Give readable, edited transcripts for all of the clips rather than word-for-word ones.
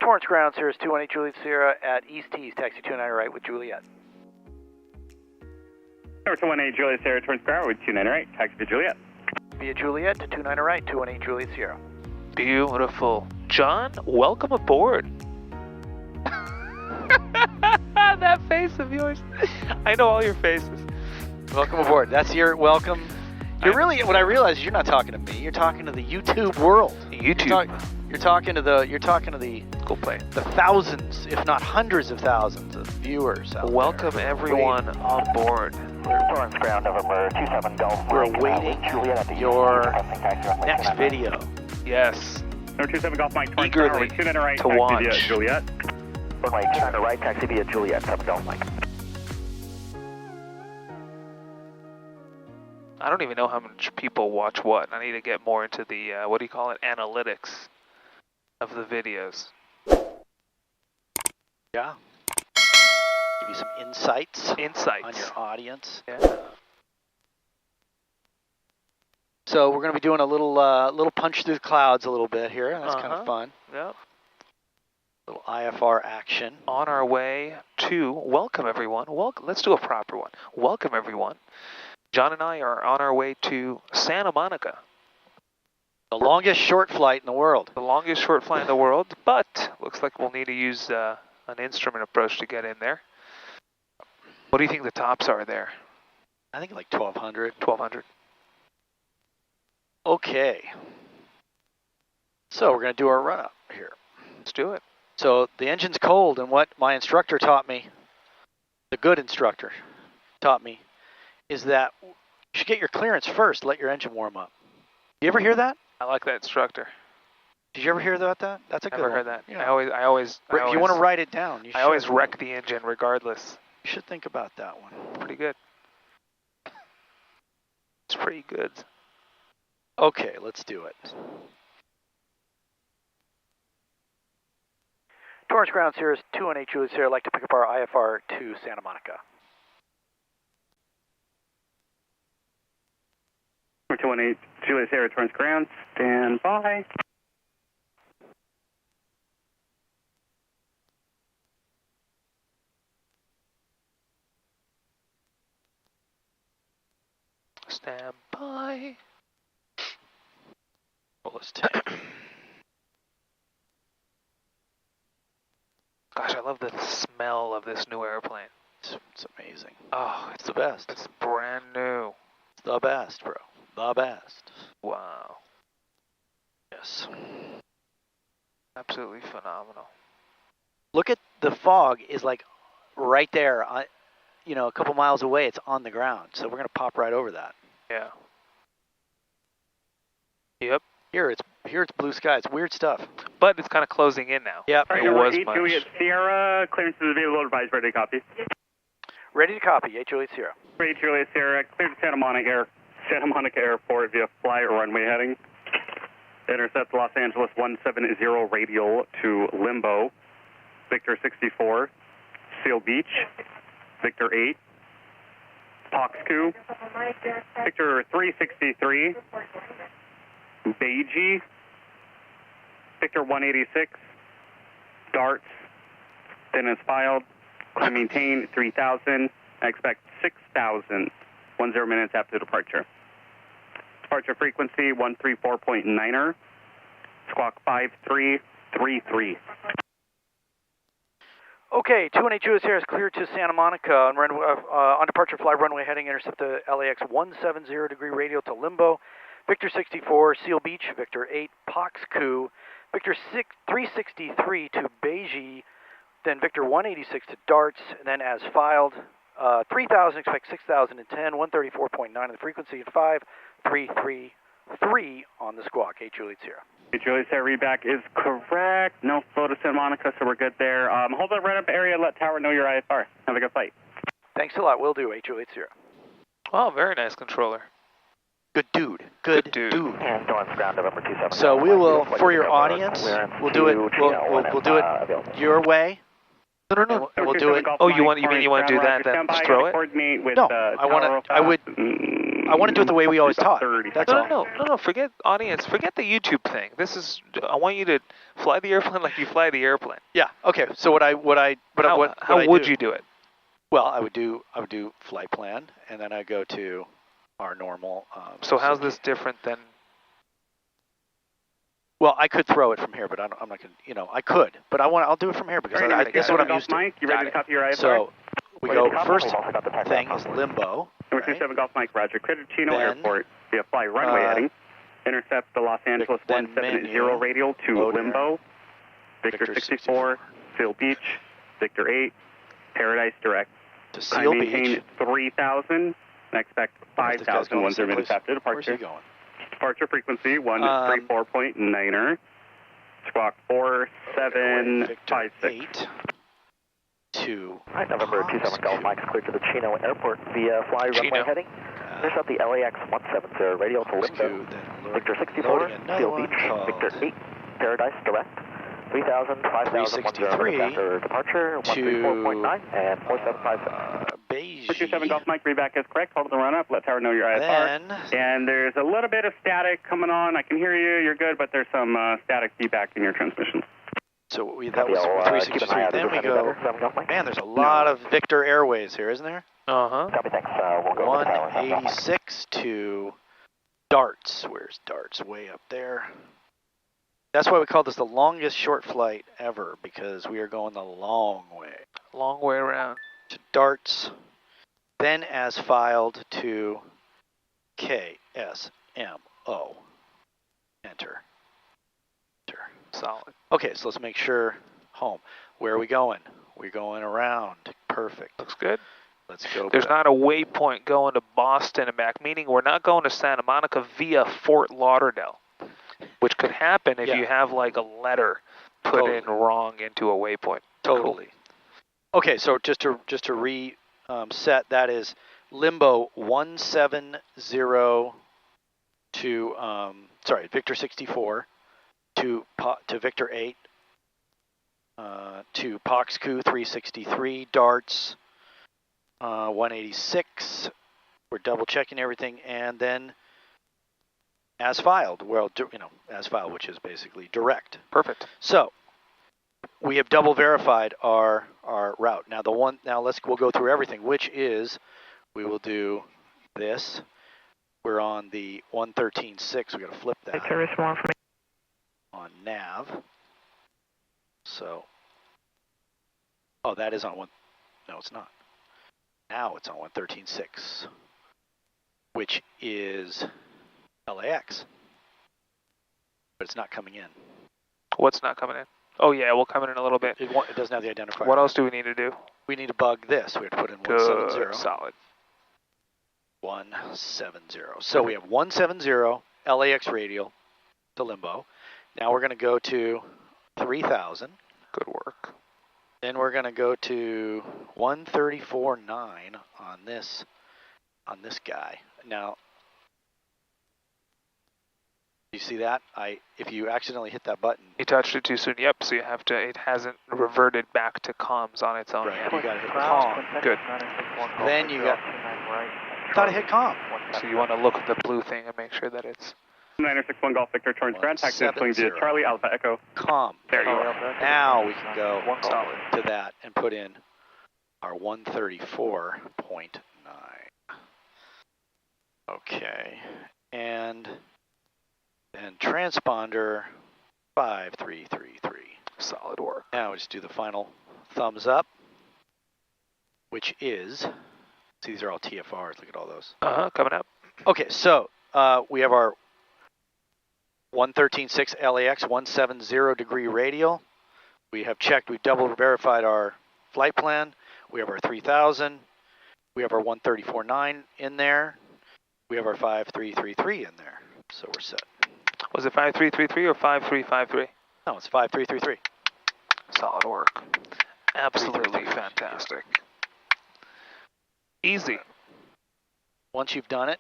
Torrance Ground, Cirrus 218 Juliet Sierra at East Tees, taxi 29 right with Juliet. Cirrus 218 Juliet Sierra, Torrance Ground with 29 right, taxi to Juliet. Via Juliet to 29 right, 218 Juliet Sierra. Beautiful. John, welcome aboard. That face of yours. I know all your faces. Welcome aboard. That's your welcome. You're really, what I realize is you're not talking to me. You're talking to the YouTube world. YouTube. You're talking to the Cool play. the thousands, if not hundreds of thousands of viewers out Welcome there. everyone on board. Torrance Ground, November 27 Golf. We're awaiting your next video. Yes. Number 27 Golf Mike, Torrance Eagerly Ground, 29 right, to taxi watch. via Juliet. Runway 29 right, taxi via Juliet, 7 Golf Mike. I don't even know how much people watch what. I need to get more into the, what do you call it, analytics of the videos. Yeah. Give you some insights on your audience. Yeah. So we're going to be doing a little punch through the clouds a little bit here. That's kind of fun. Yep. Little IFR action. On our way to, welcome everyone. Let's do a proper one. Welcome everyone. John and I are on our way to Santa Monica. The longest short flight in the world. The longest short flight in the world, but looks like we'll need to use an instrument approach to get in there. What do you think the tops are there? I think like 1,200. 1,200. Okay. So we're going to do our run up here. Let's do it. So the engine's cold, and what my instructor taught me, the good instructor taught me, is that you should get your clearance first, let your engine warm up. You ever hear that? I like that instructor. Did you ever hear about that? That's a good one. Never heard that. Yeah. I always. If you want to write it down, you should. I always wreck the engine regardless. You should think about that one. Pretty good. It's pretty good. Okay, let's do it. Torrance Ground, Cirrus 218 Juliet Sierra. I'd like to pick up our IFR to Santa Monica. Number 218 Juliet Sierra, Torrance Ground, stand by. Stand by. Well, let's take. Gosh, I love the smell of this new airplane. It's amazing. Oh, It's the best. It's brand new. It's the best, bro. The best. Wow. Yes. Absolutely phenomenal. Look at the fog is like right there, you know, a couple miles away. It's on the ground, so we're gonna pop right over that. Yeah. Yep. Here it's blue sky. It's weird stuff. But it's kind of closing in now. Yep. All right, It number was 8 much. Juliet Sierra, clearance is available, advise ready to copy. Ready to copy. 8 Juliet Sierra. 8 Juliet Sierra, cleared to Santa Monica Airport via fly or runway heading. Intercept Los Angeles 170 radial to Limbo. Victor 64, Seal Beach. Victor 8, Poxcu. Victor 363, Beiji. Victor 186, Darts. Then is filed. Climb maintain 3,000. I expect 6,000. 10 minutes after departure. Departure frequency 134.9er. Squawk 5333. Okay, 218 Juliet Sierra is cleared to Santa Monica on departure fly runway heading intercept the LAX 170 degree radial to Limbo. Victor 64, Seal Beach, Victor 8, Poxcu, Victor 363 to Beiji, then Victor 186 to Darts, and then as filed, 3,000, expect 6,010, 134.9 on the frequency, and 5333 on the squawk, 8 Juliet Sierra. 8 Juliet Sierra, readback is correct. No flow to Santa Monica, so we're good there. Hold that right up area, let tower know your IFR. Have a good flight. Thanks a lot, will do, 8 Juliet Sierra. Oh, very nice controller. Good dude. Good dude. And Torrance Ground, November 27. So we will, for your audience, we'll do it. We'll do it your way. No. And we'll do it. Oh, you mean you want to do that? Then just throw it? Coordinate with, No, I want to. I would. I want to do it the way we always taught. 30. That's all. No, forget audience, forget the YouTube thing. This is, I want you to fly the airplane like you fly the airplane. Yeah. Okay. So how would you do it? Well, I would do flight plan, and then I go to our normal. So how's this different than? Well, I could throw it from here, but I'm not gonna. I could, but I'll do it from here because this is what I'm used to. Mike, you ready to copy your IFR? So we go. First thing is limbo. Number 27 Golf Mike, Roger. Clear to Chino Then, Airport via fly runway heading. Intercept the Los Angeles 170 radial to Limbo. Victor 64, Seal Beach. Victor 8, Paradise Direct. To Seal Beach. Maintain 3,000 and expect 5,000 once they're minutes after departure. Where's he going? Departure frequency 134.9er. Squawk 4756. 8 to Alright, November 27 Golf Mike is cleared to the Chino Airport via fly runway heading. Intercept the LAX 170 radial to Limbo. Victor 64, Seal Beach. Victor 8, Paradise Direct. 3,000, 5,000, 10 minutes after departure. 134.9 and 4756. Beige. 27 Golf Mike, read back is correct. Hold the run up. Let tower know your IFR. And there's a little bit of static coming on. I can hear you. You're good, but there's some static feedback in your transmission. So that was 363. Then we go. Man, there's a lot of Victor Airways here, isn't there? Copy, thanks. We'll go 186 to Darts. Where's Darts? Way up there. That's why we call this the longest short flight ever, because we are going the long way. Long way around. To Darts, then as filed to KSMO. Enter. Solid. Okay, so let's make sure home. Where are we going? We're going around. Perfect. Looks good. Let's go. There's not a waypoint going to Boston and back, meaning we're not going to Santa Monica via Fort Lauderdale, which could happen if you have like a letter put in wrong into a waypoint. Totally. Cool. Okay, so just to reset, that is Limbo 170 to Victor 64 to Victor 8 to Poxcu 363 Darts 186. We're double checking everything, and then as filed. Well, as filed, which is basically direct. Perfect. So we have double verified our route. Now we'll go through everything, which is we will do this. We're on the 113.6. We got to flip that. On nav. So, that is on one. No, it's not. Now it's on 113.6, which is LAX, but it's not coming in. What's not coming in? Oh yeah, we'll come in a little bit. It doesn't have the identifier. What else do we need to do? We need to bug this. We have to put in Good. 170. Solid. 170. So we have 170 LAX radial to Limbo. Now we're going to go to 3,000. Good work. Then we're going to go to 134.9 on this guy. Now, you see that? If you accidentally hit that button, you touched it too soon. Yep. So you have to. It hasn't reverted back to comms on its own. Right. You got to hit comm. Good. Then you got. Thought it hit comm. So you want to look at the blue thing and make sure that it's. 961 Golf Victor turns ground taxi swing to Charlie Alpha Echo. Comm. There you are. Now we can go to that and put in our 134.9. Okay. And transponder 5333. Solid work. Now we just do the final thumbs up, which is, see, these are all TFRs. Look at all those. Coming up. Okay, so we have our 113.6 LAX 170 degree radial. We have checked, we've double verified our flight plan. We have our 3,000. We have our 134.9 in there. We have our 5333 in there. So we're set. Was it 5333 or 5353? No, it's 5333. Solid work. Absolutely fantastic. Easy. Once you've done it,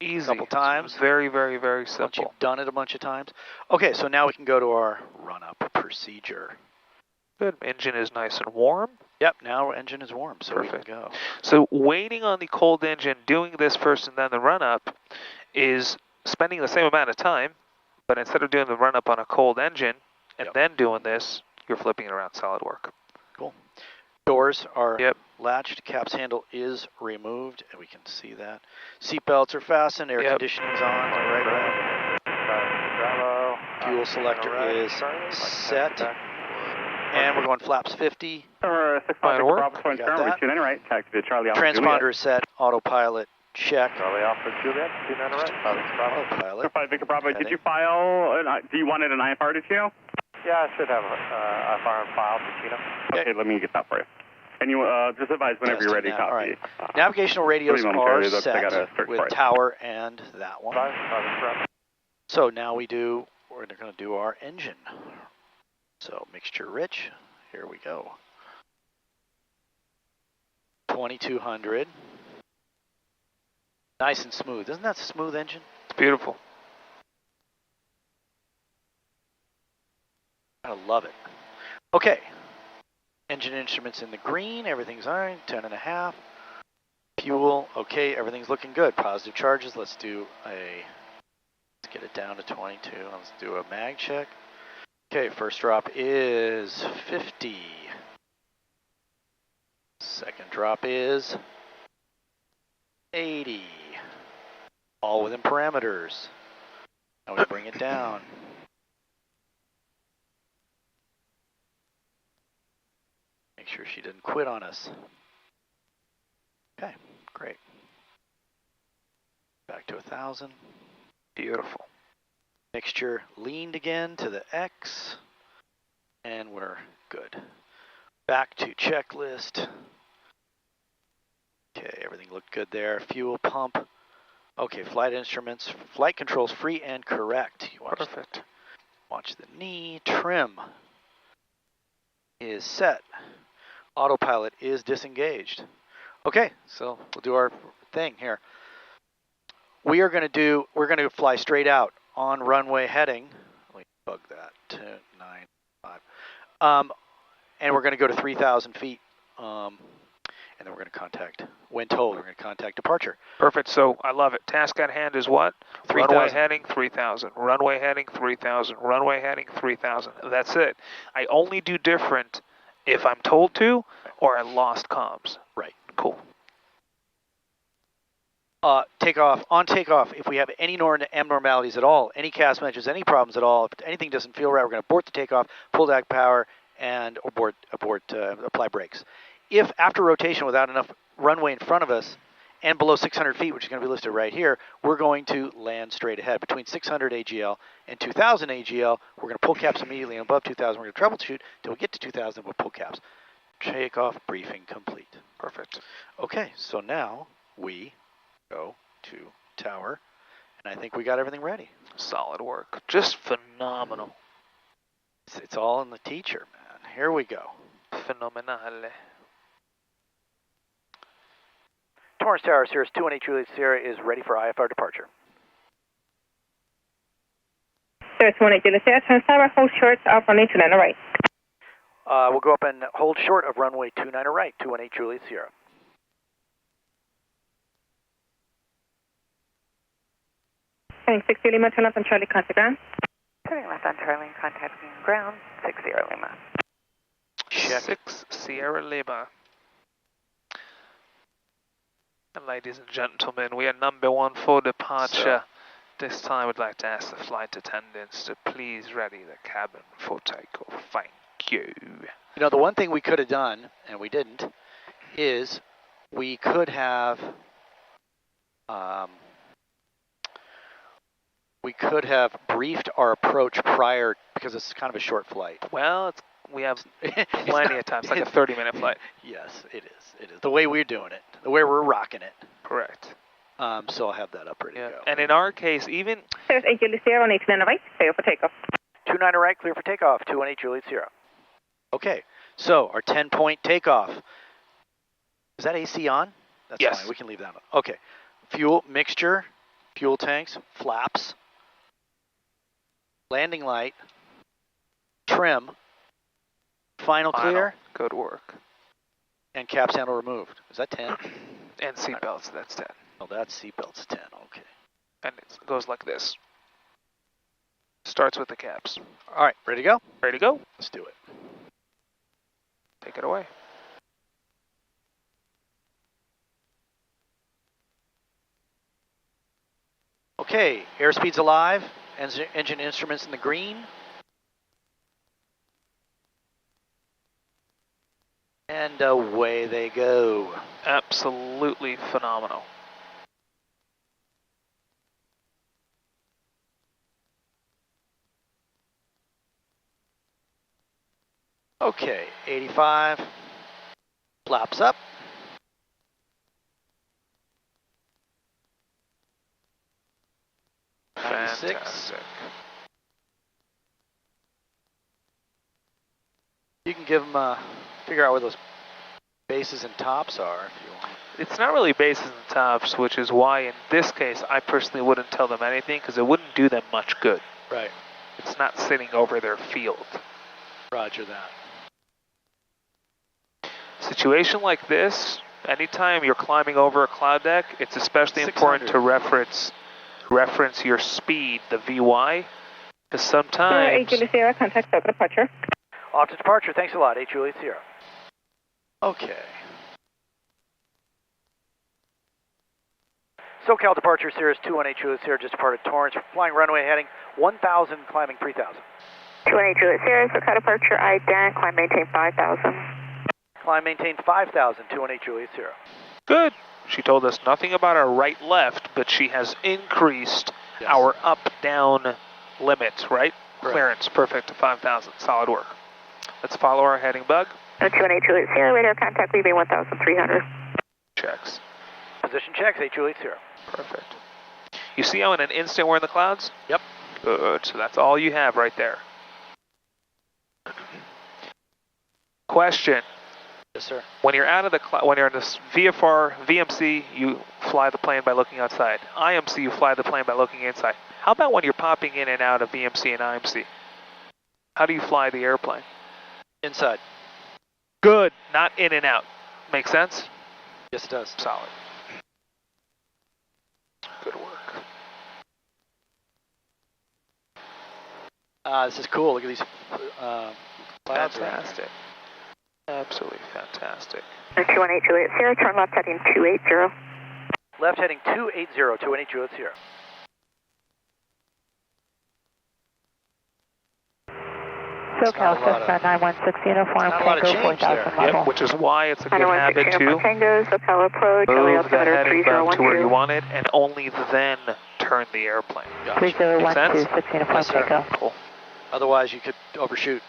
easy. A couple times. Very, very, very simple. Once you've done it a bunch of times. Okay, so now we can go to our run-up procedure. Good. Engine is nice and warm. Yep, now our engine is warm, so Perfect. we can go. So waiting on the cold engine, doing this first and then the run-up, is spending the same amount of time, but instead of doing the run-up on a cold engine and then doing this, you're flipping it around solid work. Cool. Doors are latched, cap's handle is removed, and we can see that. Seat belts are fastened, air conditioning's on, the right way. Fuel selector is set. And we're going flaps 50. Transponder is set, autopilot check. Charlie Alpha Juliet, 29 right. Autopilot. 5 Victor Bravo, did you file, do you want it an IFR to Chino? Yeah, I should have IFR on file for Chino. Okay, let me get that for you. And you just advise whenever you're ready to copy. All right. Navigational radios are set with tower and that one. So now we're going to do our engine. So mixture rich, here we go. 2200. Nice and smooth. Isn't that a smooth engine? It's beautiful. I love it. Okay. Engine instruments in the green, everything's all right, 10.5. Fuel, okay, everything's looking good. Positive charges, let's get it down to 22. Let's do a mag check. Okay, first drop is 50. Second drop is 80. All within parameters. Now we bring it down. Make sure she didn't quit on us. Okay, great. Back to 1,000. Beautiful. Mixture leaned again to the X, and we're good. Back to checklist. Okay, everything looked good there. Fuel pump. Okay, flight instruments. Flight controls free and correct. Perfect. Watch the knee. Trim is set. Autopilot is disengaged. Okay, so we'll do our thing here. We're going to fly straight out on runway heading. Let me bug that, 295. And we're going to go to 3,000 feet. And then we're going to contact, when told, we're going to contact departure. Perfect, so I love it. Task at hand is what? 3,000. Runway heading, 3,000. Runway heading, 3,000. Runway heading, 3,000. That's it. I only do different if I'm told to or I lost comms. Right. Cool. Takeoff, on takeoff, if we have any abnormalities at all, any cast matches, any problems at all, if anything doesn't feel right, we're going to abort the takeoff, pull back power, and apply brakes. If after rotation without enough runway in front of us and below 600 feet, which is going to be listed right here, we're going to land straight ahead. Between 600 AGL and 2000 AGL, we're going to pull caps immediately, and above 2000, we're going to troubleshoot till we get to 2000, we'll pull caps. Takeoff briefing complete. Perfect. Okay, so now we go to tower, and I think we got everything ready. Solid work. Just phenomenal. It's all in the teacher, man. Here we go. Phenomenale. Torrance Tower, Cirrus 218 Juliet Sierra is ready for IFR departure. Cirrus 218 Juliet Sierra, Torrance Tower, hold short of runway 29 right. We'll go up and hold short of runway 29 right, 218 Juliet Sierra. Turning 60 Lima, turn left on Charlie, contact ground. Turning left on Charlie, contacting ground, 60 Lima. Check. 6 Sierra Lima. And ladies and gentlemen, we are number 1 for departure. This time we'd like to ask the flight attendants to please ready the cabin for takeoff. Thank you. You know, the one thing we could have done, and we didn't, is we could have briefed our approach prior, because it's kind of a short flight. Well, we have plenty of time. It's like a 30-minute flight. Yes, it is. It is. The way we're doing it. The way we're rocking it. Correct. So I'll have that up ready to go. And in our case, even... Cirrus 8 Juliet Sierra, 189 right, clear for takeoff. 29 right, clear for takeoff, 218 Juliet Sierra. Okay, so our 10-point takeoff. Is that AC on? That's yes. Fine, we can leave that on. Okay, fuel mixture, fuel tanks, flaps, landing light, trim, final clear. Good work. And caps handle removed. Is that 10? And seatbelts, that's 10. Oh, that's seatbelts 10, okay. And it goes like this. Starts with the caps. All right, ready to go? Ready to go? Let's do it. Take it away. Okay, airspeed's alive, engine instruments in the green. And away they go. Absolutely phenomenal. Okay, 85, flaps up. Fantastic. You can give them, figure out where those bases and tops are if you want. It's not really bases and tops, which is why in this case I personally wouldn't tell them anything because it wouldn't do them much good. Right. It's not sitting over their field. Roger that. Situation like this, anytime you're climbing over a cloud deck, it's especially 600. important to reference your speed, the VY, because sometimes... 8 Juliet Sierra, contact SoCal departure. Off to departure, thanks a lot, 8 Juliet Sierra. Okay. SoCal departure, Cirrus 218 Juliet Sierra, just departed Torrance, flying runway heading 1,000, climbing 3,000. 218 Juliet Sierra, SoCal departure, IDAN, climb maintain 5,000. Climb maintain 5,000, 218 Juliet Sierra. Good. She told us nothing about our right-left, but she has increased our up-down limit, right? Clearance, perfect to 5,000. Solid work. Let's follow our heading bug. 218 Juliet Sierra, radar contact, leaving 1,300. Checks. Position checks, 8 Juliet Sierra. Perfect. You see how in an instant we're in the clouds? Yep. Good. So that's all you have right there. Question. Yes, sir. When you're out of the when you're in this VFR, VMC, you fly the plane by looking outside. IMC, you fly the plane by looking inside. How about when you're popping in and out of VMC and IMC? How do you fly the airplane? Inside. Good. Not in and out. Make sense? Yes, it does. Solid. Good work. This is cool. Look at these clouds. Fantastic. Absolutely fantastic. 218 Juliet Sierra, turn left heading 280. Left heading 280, 218 Juliet Sierra. SoCal, Cessna 916, uniform, Tango 4,000 level. Yep, which is why it's a good habit to Tango, SoCal approach, move the heading back to where you want it, and only then turn the airplane. 3012, 6 uniform, Tango. Cool. Otherwise, you could overshoot.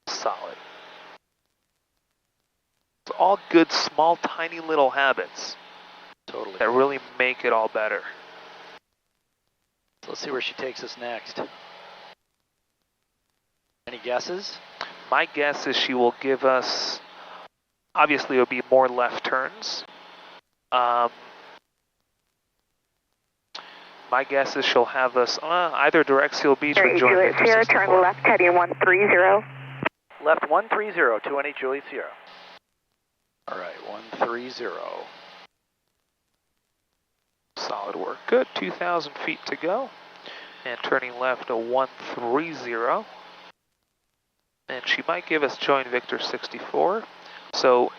Solid. It's all good, small, tiny little habits. Totally. That really make it all better. So let's see where she takes us next. Any guesses? My guess is she will give us, obviously it'll be more left turns. My guess is she'll have us either direct Seal Beach or join Juliet Sierra, turn left heading 130. Left 130, 218 Juliet Sierra. All right, 130. Solid work. Good. 2,000 feet to go. And turning left to 130. And she might give us join Victor 64. So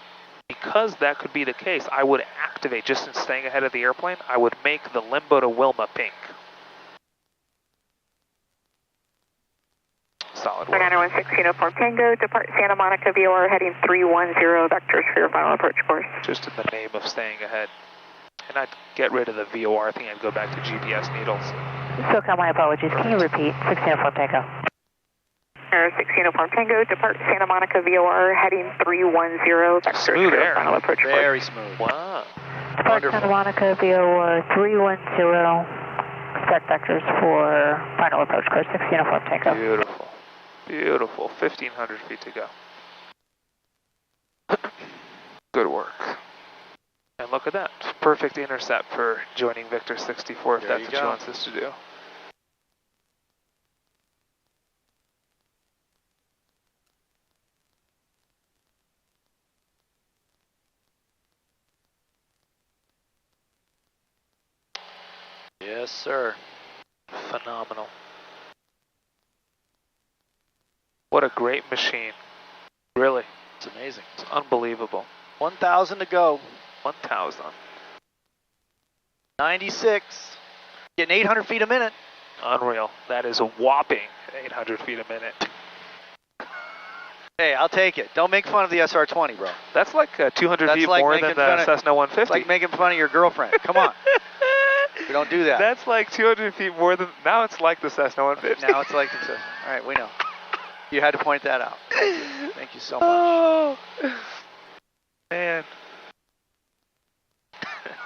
because that could be the case, I would activate, just in staying ahead of the airplane, I would make the limbo to Wilma pink. Solid work. 916 uniform Tango, depart Santa Monica VOR heading 310 vectors for your final approach course. Just in the name of staying ahead. And I'd get rid of the VOR. I think I'd go back to GPS needles. SoCal, my apologies. Can you repeat? 6 uniform Tango. 6 uniform Tango, depart Santa Monica VOR heading 310 vectors for your final approach course. Very smooth. Wow. Depart Santa Monica VOR 310. Set vectors for final approach course. 6 uniform Tango. Beautiful. Beautiful. 1,500 feet to go. Good work. And look at that. Perfect intercept for joining Victor 64 if that's what she wants us to do. Yes, sir. Phenomenal. What a great machine. Really. It's amazing. It's unbelievable. 1,000 to go. 1,000. 96. Getting 800 feet a minute. Unreal. That is a whopping 800 feet a minute. Hey, I'll take it. Don't make fun of the SR20, bro. That's like 200 That's feet like more than the Cessna 150. It's like making fun of your girlfriend. Come on. We don't do that. That's like 200 feet more than, now it's like the Cessna 150. Now it's like the, all right, we know. You had to point that out. Thank you. Thank you so much. Oh, man.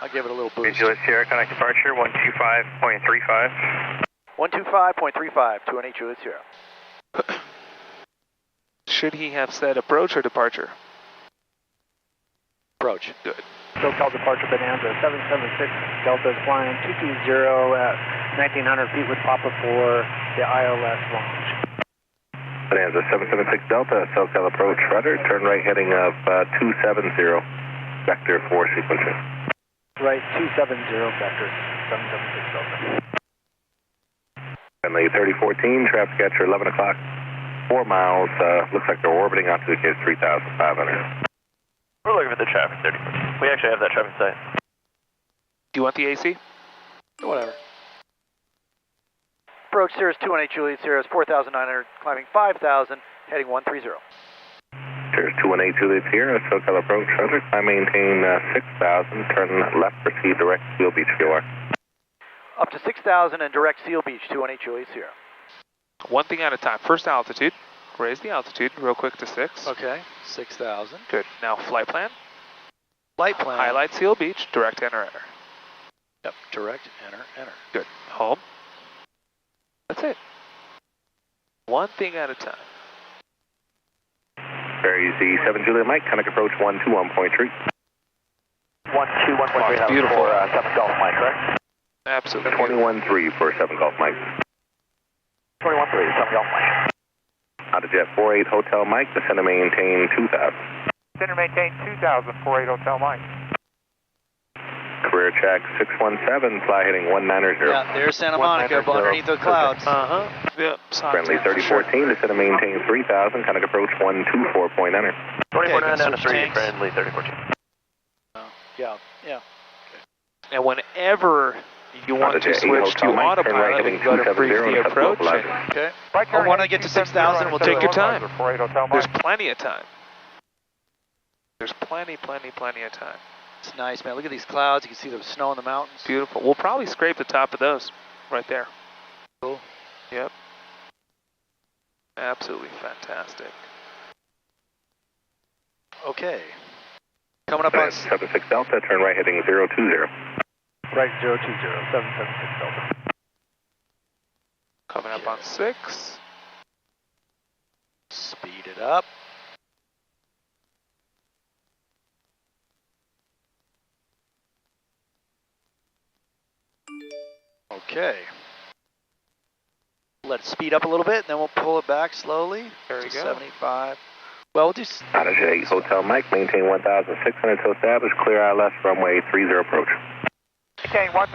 I'll give it a little boost. Juliet Sierra, contact departure 125.35. 125.35, 218 Juliet Sierra. Should he have said approach or departure? Approach. Good. SoCal departure Bonanza 776 Delta is flying 220 at 1900 feet with Papa for the ILS launch. Bonanza 776 Delta, SoCal approach rudder, turn right heading of 270, vector 4 sequencing. Right, 270 vector 776 Delta. Friendly 3014, traffic catcher 11 o'clock, 4 miles, looks like they're orbiting altitude is 3,500. We're looking at the traffic 30. We actually have that traffic sight. Do you want the AC? Whatever. Approach Cirrus 218 Juliet Sierra is 4,900, climbing 5,000, heading 130. Cirrus 218 Juliet Sierra, SoCal approach rudder, climb maintain 6,000, turn left, proceed direct, Seal Beach VOR. Up to 6,000 and direct Seal Beach 218 Juliet Sierra. One thing at a time. First altitude. Raise the altitude real quick to 6. Okay, 6,000. Good. Now flight plan. Flight plan. Highlight Seal Beach. Direct enter. Yep, direct enter. Good. Home. That's it. One thing at a time. Ferries the 7 Juliet Mike, contact approach 121.3. 121.3, beautiful. For 7 Golf Mike, correct? Absolutely. 21.3 for 7 Golf Mike. 21.3, 7 Golf Mike. Jet 48 Hotel Mike, descend and maintain 2,000. Center maintain 2,000, 48 Hotel Mike. Career check 617, fly heading 190. Yeah, there's Santa Monica up underneath the clouds. Uh-huh. Yep. Friendly 3014, descend and maintain 3,000, contact approach 124.9. 24 down to 3, tanks. friendly 3014. Yeah. And whenever you want to switch to autopilot, we can go to brief the approach. Okay. Oh, when I get to 6,000, we'll Take your time. 48 Hotel There's Mike. plenty of time. There's plenty of time. It's nice, man. Look at these clouds. You can see the snow in the mountains. Beautiful. We'll probably scrape the top of those right there. Cool. Yep. Absolutely fantastic. Okay. Coming up on 76 Delta, turn right heading 020. Right, 020, 776 Delta. Coming up on 6. speed it up. Okay. Let it speed up a little bit, and then we'll pull it back slowly. There you go. 75. Well, we'll do... Ottawa 8 Hotel Mike, maintain 1,600 to establish, clear ILS, runway 30 approach.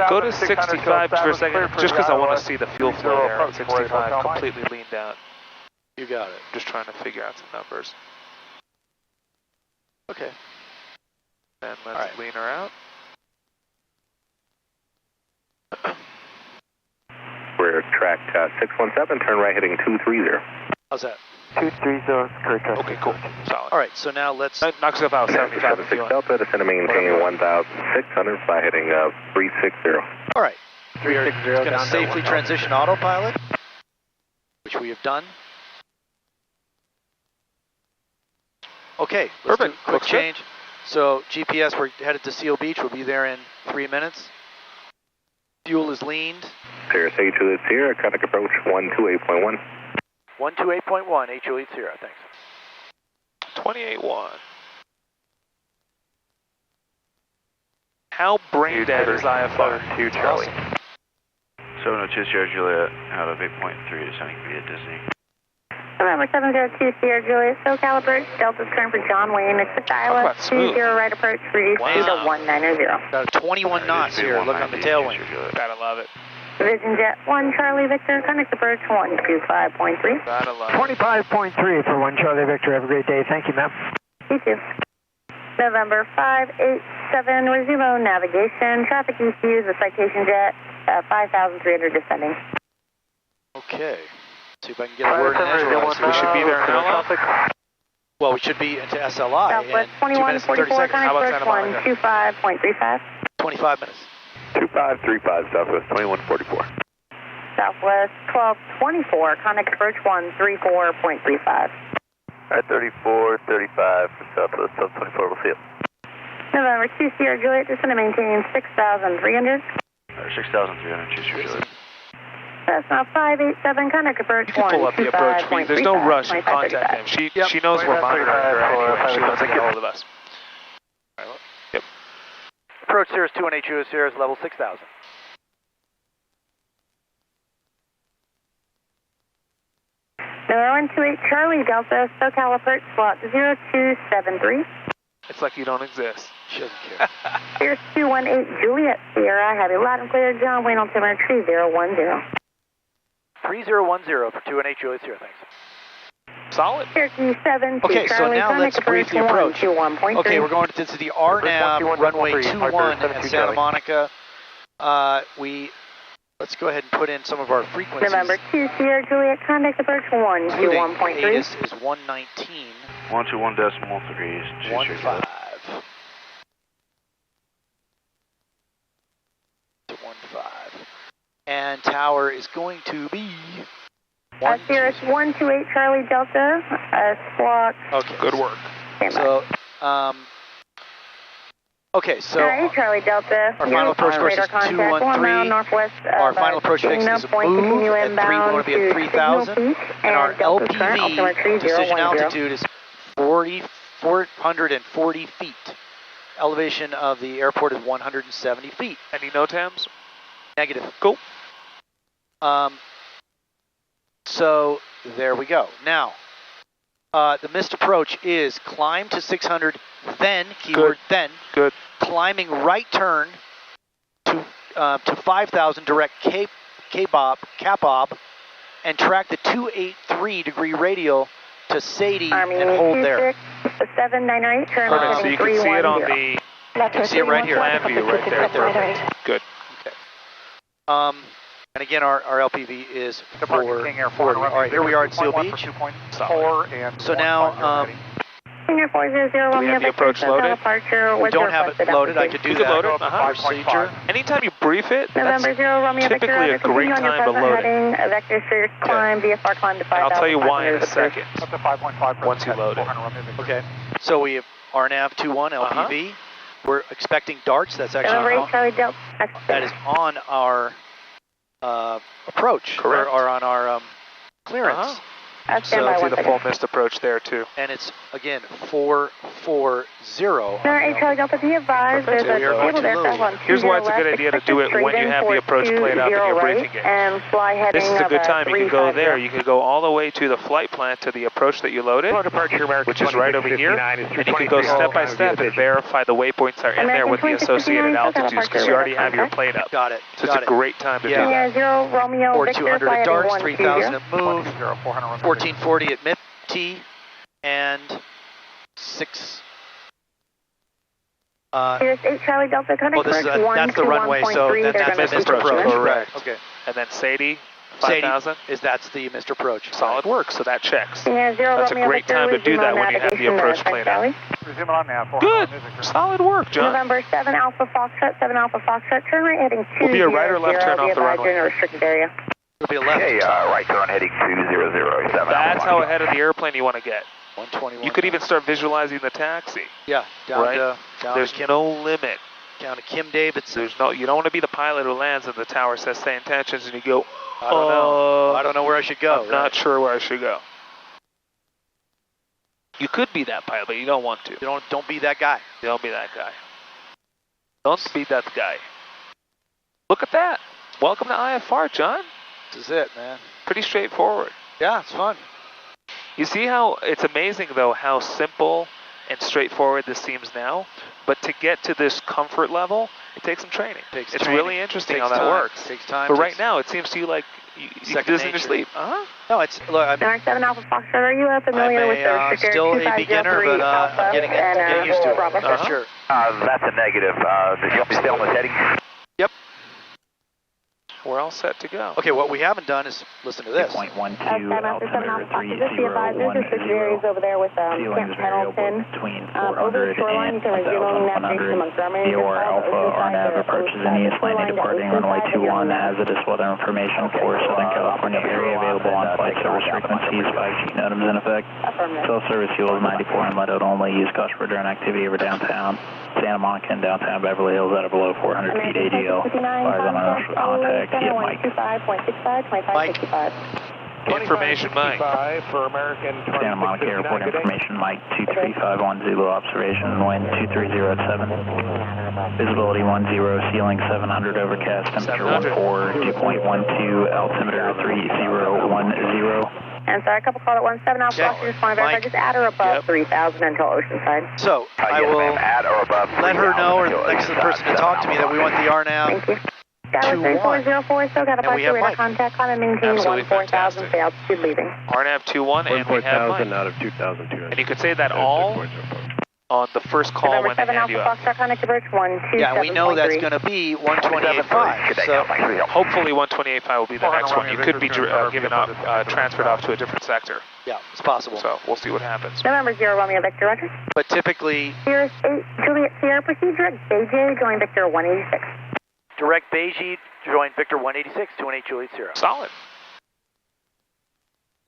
Go to 65 for a second, just because I want to see the fuel flow there at 65, completely leaned out. You got it. I'm just trying to figure out some numbers. Okay. And let's lean her out. We're track 617, turn right heading 230. How's that? 230, correct. Okay, cool. Solid. All right, so now let's... Knock yourself out 75 if you 76 want. Delta, descend and maintain 1,600, fly heading 360. All right. We are 360 going to down to safely 1,000. transition autopilot, which we have done. Okay, let's Perfect. do a quick Looks good. change. So GPS, we're headed to Seal Beach. We'll be there in 3 minutes. Fuel is leaned. Cirrus 8 Juliet Sierra, contact approach 128.1. 128.1, 8 Juliet Sierra, thanks. 28-1. How brain dead is IFR? 2 Charlie. 702 Sierra Juliet out of 8.3 descending via Disney. November 702 Sierra Juliet, SoCal approach, Delta's turn for John Wayne, expect ILS 20 right approach, reduce speed to 190. Got a 21 knots here. Look on the tailwind. Gotta love it. Vision Jet 1 Charlie Victor, contact approach 125.3. Got a lot. 25.3 for 1 Charlie Victor. Have a great day. Thank you, ma'am. You too. November 587, resume navigation. Traffic ECU is a citation jet, 5,300 descending. Okay. See if I can get a word in edgewise. We should be there now. Well, we should be into SLI Southwest in 2 minutes and 30 2144, seconds. How about contact approach 125.35. 25 minutes. 2535 Southwest 2144. Southwest 1224, contact approach 134.35. Alright, 3435 for Southwest 1224, we'll see you. November 2 Sierra Juliet, descend and maintain 6,300. 6,300, choose your Juliet. That's now 587, contact approach You can pull up the approach feed. There's no rush in contacting him. She knows we're monitoring her anyway. She wants to get hold of us. Yep. Approach Cirrus 218 Cirrus, level 6,000. Number 128 Charlie Delta, SoCal approach slot 0273. It's like you don't exist. She doesn't care. Cirrus 218 Juliet Sierra, have a loud and clear John Wayne altimeter 3010. 3010 for 218 Juliet Sierra, thanks. Solid. Cherokee 7 Okay, so Charlie, now let's brief the approach. 121.3. Okay, we're going to the RNAV runway 21 at Santa Monica. Let's go ahead and put in some of our frequencies. November 2 Sierra Juliet, contact approach 121.3. ATIS is 119. 121.3 is choose your 15. Juliet. To 15. And tower is going to be Cirrus 128 Charlie Delta, squawk. Okay. Good work. So, okay, so Charlie Delta. our final approach course is 213. Northwest. Our final approach fix is move at 3. We're going to be at 3,000. And our LPV decision altitude is 440 feet. Elevation of the airport is 170 feet. Any NOTAMs? Negative. Cool. So there we go. Now, the missed approach is climb to 600, then, keyword then, Good. climbing right turn to 5,000 direct K-bob, and track the 283 degree radial to Sadie Army and hold there. 798, turn Perfect. So you can see it on the You can see it right here. plan view right there. Perfect. Good. Okay. And again, our LPV is 440. All right, here we are at Seal Beach. So now, King 400, do we have the approach loaded? we don't have it loaded. I could do You can that. load it. Procedure. Anytime you brief it, that's November 0, Romeo typically Victor, a great time to load it. heading, vector Cirrus climb, VFR climb to 5,000. And I'll tell you why in a second. Up to 5.5. Once you load it. Okay. So we have RNAV 21 LPV. We're expecting darts. That's actually November 8, Charlie Delta. that is on our approach. Correct. Or on our clearance. So by see 1 the second. full missed approach there too. And it's, again, 440. Alright, Charlie Delta, be advised, there's So a we are going to disabled aircraft load. on Here's why it's a 20 good left, idea to do it expected when you straight have in the approach played out and 420 you're right, briefing it. and fly heading This is a good time. You can go 350. there. You can go all the way to the flight plan to the approach that you loaded, which is right over here. And you can go step by step and verify the waypoints are in there with the associated altitudes because you already have your plate up. Got it. So it's a great time to do that. Yeah, 0 Romeo Or Victor, 200 fly at heading darts, 3,000 at 120. move, 1440 at MIP-T, and 6. Cirrus 8 Charlie Delta, contact This is approach that's the runway, so 121.3, that's they're missed gonna approach. keep approaching. Correct. Okay. And then Sadie, Sadie 5,000. that's the missed approach. Solid work. So that checks. Yeah, 0 That's a Romeo great Victor, time to do resume that when you have the navigation, approach Texas played out. Valley. Resume on now. Good. Solid work, John. November 7 Alpha Foxtrot, 7 Alpha Foxtrot, turn right heading 2 Will be a right or left turn off the runway? in a restricted area. It'll be a left. Okay, right turn heading 2007. That's how ahead of the airplane you want to get. 121. You could even start visualizing the taxi. Yeah, down Right. down There's to Kim, no limit. down to Kim Davidson. You don't want to be the pilot who lands and the tower says stay intentions and you go, I don't know. I don't know where I should go. I'm not sure where I should go. You could be that pilot, but you don't want to. Don't be that guy. Don't be that guy. Don't be that guy. Look at that. Welcome to IFR, John. This is it, man. Pretty straightforward. Yeah, it's fun. You see how it's amazing, though, how simple and straightforward this seems now? But to get to this comfort level, It takes some training. Takes it's training. really interesting Takes how that time. works. Takes time. But right now, it seems to you like you do this in your sleep. No, it's look. I'm North 7 Alpha Foxtrot, are you familiar with the restrictor still a beginner, but I'm getting used to it. Sure. That's a negative. Do you want me to stay on this heading? Yep. We're all set to go. Okay, what we haven't done is listen to this. 2.12 altimeter 3010. over there with Ceilings variable between 400 and 1,100. VOR Alpha on nav approaches in east landing departing runway 21. Hazardous weather information for Southern California area available on flight service frequencies. 5G NOTAMs in effect. Self-service fuel is 94 and let only. Use caution for drone activity over downtown Santa Monica and downtown Beverly Hills that are below 400 feet ADL. Fires on initial contact. Get Mike. 25.65, 25.65. Information, Mike. For American Santa Monica Airport information, Mike 2351 Zulu observation, wind 230 at 7. Visibility 10, ceiling 700, overcast, temperature 14, 2.12, altimeter 3010. And sorry, a couple called at 17 Alpha Fox, just want to verify, just at or above 3,000 until Oceanside. So, I will at or above let her know, or next to the person to talk to me, that we want the RNAV. Thank you. Dallas 3404, still got a bunch of radar contact, climb and maintain 14,000 for altitude leaving. RNAV 21, and we have Mike. out of 2,200. And you could say that all on the first call November when they 7 hand you Alpha up. Foxtrot, connect to bridge 127.3. Yeah, we know that's going to be 128.5. So Hopefully 128.5 will be the next one. You could be given up, transferred off to a different sector. yeah, it's possible. So we'll see what happens. November 0 Romeo Victor, Roger. But typically, Cirrus 8 Juliet Sierra, proceed direct BJ, join Victor 186. Direct Beijing, join Victor 186, 28 Juliet Sierra. Solid.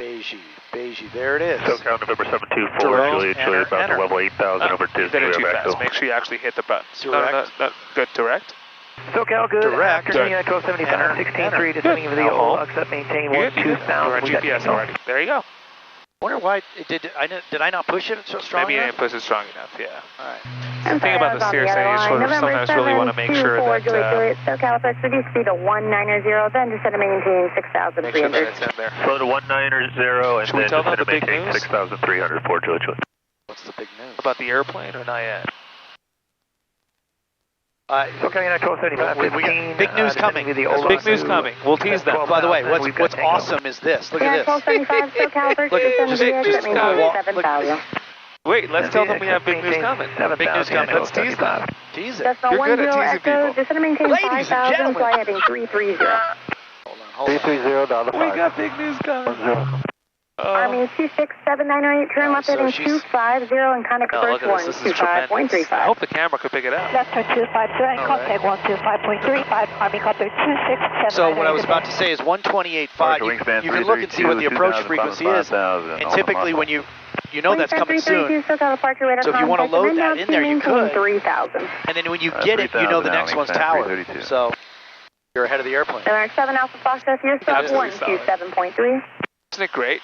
Beijing, there it is. SoCal November 724, Jerome, Juliet, enter, about to enter. level 8,000 over You did it too Disney. fast. Make sure you actually hit the button. Direct. No, good. Direct. SoCal, good. Direct. Afternoon, 1275, 16.3, descending over the Good. except maintain You're good. 2,000. You're on GPS already. There you go. I wonder why did I not push it so strong? Maybe you enough? didn't push it strong enough, yeah. All right. The thing about the Cirrus, you sort of sometimes really want to make sure that... Juliet, SoCal, approach reduce speed to 190, then descend to maintain make sure that 6,300. it's in there. Slow to 190 and Should we then tell them descend to the big maintain news? 6,300 for Juliet. What's the big news? About the airplane or not yet? SoCal, 1275, we got big news coming. Big news coming. We'll tease them. By the way, what's awesome is this. Look at this. 1275, SoCal, approach Look, descend to just maintain walk- 7,000. Wait, let's tell them we have big news coming. Big news coming. Let's tease them. Tease it. Decimal You're good at 10 teasing Echo, people. descend to maintain Ladies and 5,000, gentlemen. fly heading 330. Hold on. 330 down to 5. We got big news coming. Army 26798, turn left so heading she's- 250 and contact Oh, approach look at this. This is tremendous. I 125.35. hope the camera could pick it up. Left turn 250 and contact 125.35. Army copter 267. So what I was about to say is 128.5. You can look and see what the approach frequency is, and typically when you know that's coming soon. So if you want to load that in there, you could. 3,000. And then when you get it, you know the next one's tower. So you're ahead of the airplane. November 7 Alpha Foxtrot, here, stop Absolutely solid. 127.3. Isn't it great?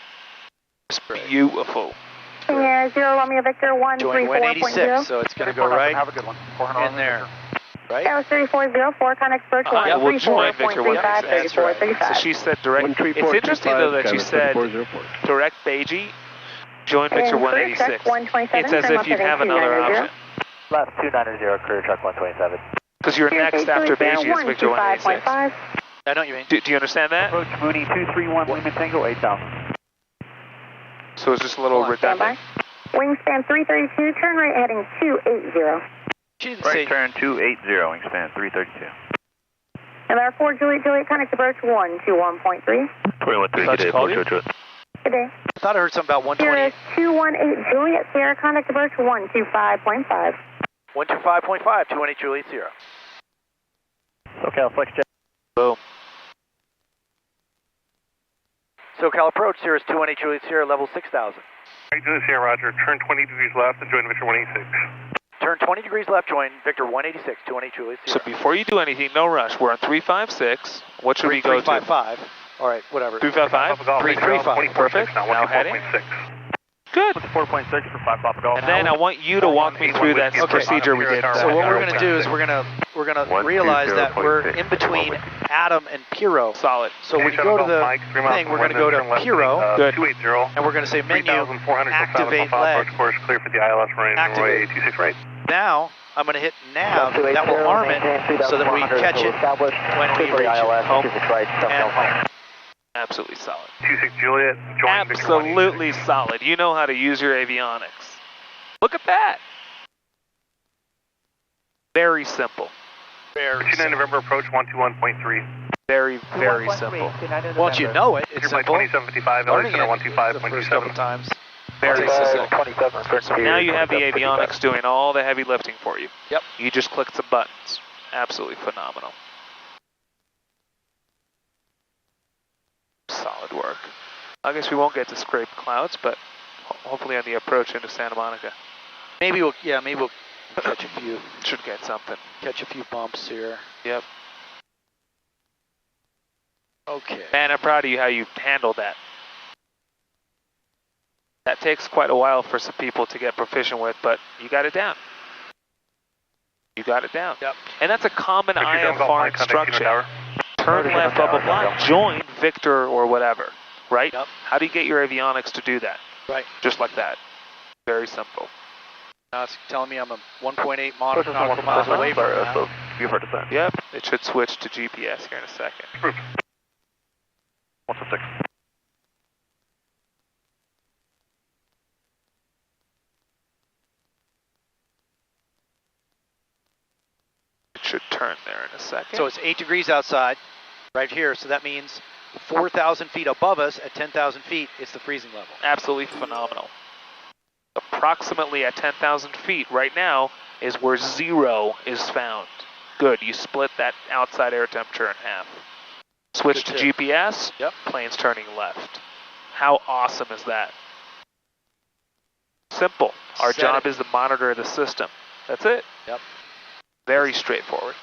It's beautiful. Air 0 Romeo Victor Join 186, 134.0. so it's going to go right Have a good one. in there. Right? Dallas 3404, contact approach Yeah, we'll join Victor 134.35, 186. That's right. 3435. So she said direct. It's interesting though that she said direct Beijing, join Victor 186. It's as if you'd have another option. Left 290, career truck 127. Because you're next after Beijing is Victor 186. 125.5. I know what you mean. Do you understand that? Approach Mooney 231, Lima Tango 8,000. So it's just a little redundant. Wingspan 332, turn right heading 280. She didn't say. Right turn 280, wingspan 332. And our 4 Juliet, contact approach 121.3. 21-3, good day, called you? Juliet. Good day. I thought I heard something about 128. Cirrus 218 Juliet Sierra, contact approach 125.5. 125.5, 218 Juliet Sierra. SoCal, flex jet. Boom. SoCal approach, Cirrus 218 Juliet Sierra, level 6,000. Hey, Juliet Sierra, Roger. Turn 20 degrees left and join Victor 186. Turn 20 degrees left, join Victor 186, 218 Juliet So Sierra. before you do anything, no rush. We're on 356. What should we go to? 355. All right, whatever. 355? 335. Perfect. Now heading. Good. 4.6 for 5 Papa Golf. And then I want you to walk me through that procedure we did. So what we're going to do is we're going to realize that we're in between Adam and Piro. Solid. So when you go to the thing, we're going to go to Piro. Good. 280. And we're going to say menu, activate leg. Course clear for the ILS runway 26 right. Now I'm going to hit nav. That will arm it so that we catch it when we reach home. And absolutely solid. 26 Juliet. Absolutely solid. You know how to use your avionics. Look at that. Very simple. Very 29 November approach 121.3. Very, very simple. Once you know it, it's simple. 2755, Learning it LA is the first couple 125.27. times. Very simple. So now you have the avionics doing all the heavy lifting for you. Yep. You just clicked some buttons. Absolutely phenomenal. Solid work. I guess we won't get to scrape clouds, but hopefully on the approach into Santa Monica. Maybe we'll catch a few. Should get something. Catch a few bumps here. Yep. Okay. Man, I'm proud of you how you handled that. That takes quite a while for some people to get proficient with, but you got it down. You got it down. Yep. And that's a common IFR instruction. Turn left, blah, blah, blah, join Victor or whatever, right? Yep. How do you get your avionics to do that? Right. Just like that. Very simple. Now it's telling me I'm a 1.8 nautical miles away from that. You've heard of that. Yep, it should switch to GPS here in a second. 106. It should turn there in a second. So it's 8 degrees outside, right here. So that means 4,000 feet above us at 10,000 feet, it's the freezing level. Absolutely phenomenal. Approximately at 10,000 feet right now is where 0 is found. Good, you split that outside air temperature in half. Switch to GPS, Yep. plane's turning left. How awesome is that? Simple. Our job is to monitor the system. That's it. Yep. Very straightforward.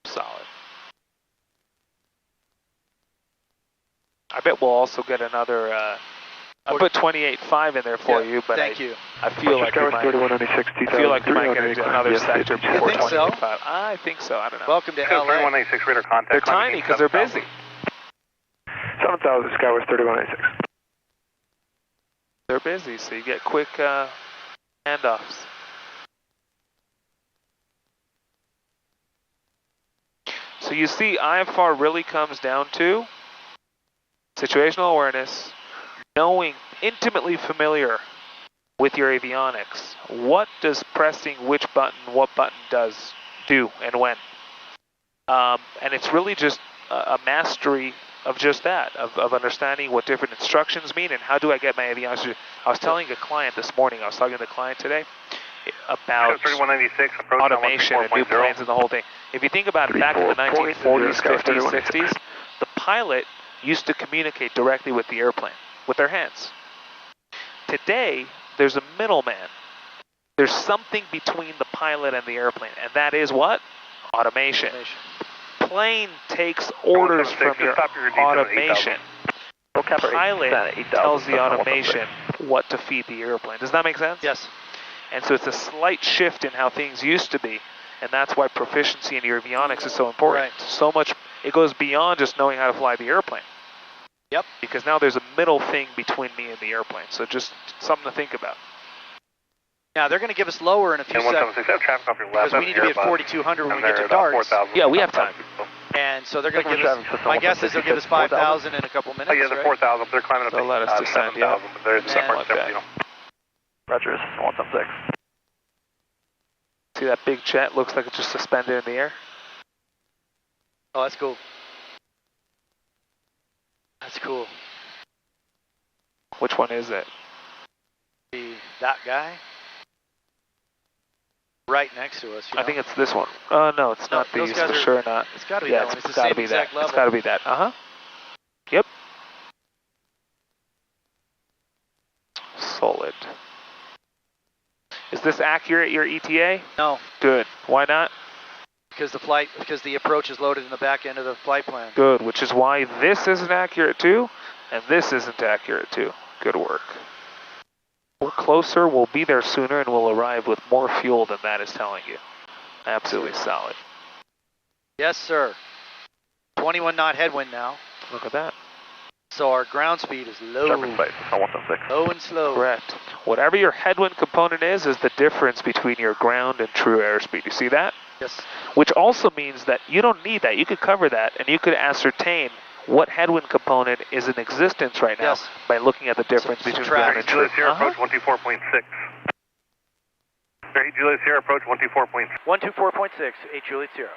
Solid. I bet we'll also get another, I put 28.5 in there for you, but I feel like we might, get another sector before 28.5. I think so, I don't know. Welcome to LA. 3186 radar contact. They're tiny because they're busy. 7,000 Skywest 3186. They're busy, so you get quick handoffs. So you see, IFR really comes down to situational awareness, knowing, intimately familiar with your avionics. What does pressing which button, what button does do and when? And it's really just a mastery of just that, of understanding what different instructions mean and how do I get my avionics. I was telling a client this morning, I was talking to the client today about automation and new planes and the whole thing. If you think about it, back in the 1940s, 50s, 60s, the pilot used to communicate directly with the airplane, with their hands. Today, there's a middleman. There's something between the pilot and the airplane, and that is what? Automation. Plane takes orders from your automation. Pilot tells the automation what to feed the airplane. Does that make sense? Yes. And so it's a slight shift in how things used to be, and that's why proficiency in your avionics is so important. Right. So much, it goes beyond just knowing how to fly the airplane. Yep. Because now there's a middle thing between me and the airplane, so just something to think about. Now they're going to give us lower in a few seconds because we need to be at 4,200 when we get to darts. Yeah, we have time. And so they're going to give us, my guess is they'll give us 5,000 in a couple minutes, yeah, they're 4,000, but they're climbing up They'll let us descend, yeah. but there's Something like that. Roger, 176. See that big jet? Looks like it's just suspended in the air. Oh, that's cool. That's cool. Which one is it? That guy? Right next to us. I think it's this one. No, it's not these, for sure not. It's got to be yeah, that one. it's It's the same exact level. It's got to be that. Uh-huh. Yep. Solid. Is this accurate, your ETA? No. Good. Why not? because the approach is loaded in the back end of the flight plan. Good, which is why this isn't accurate too, and this isn't accurate too. Good work. We're closer, we'll be there sooner, and we'll arrive with more fuel than that is telling you. Absolutely solid. Yes, sir. 21 knot headwind now. Look at that. So our ground speed is low. Low and slow. Correct. Whatever your headwind component is the difference between your ground and true airspeed. You see that? Yes. Which also means that you don't need that. You could cover that, and you could ascertain what headwind component is in existence right now by looking at the difference between ground and true. Sierra approach 124.6. 8 Juliet Sierra approach 124.6. 124.6, 8 Juliet Sierra.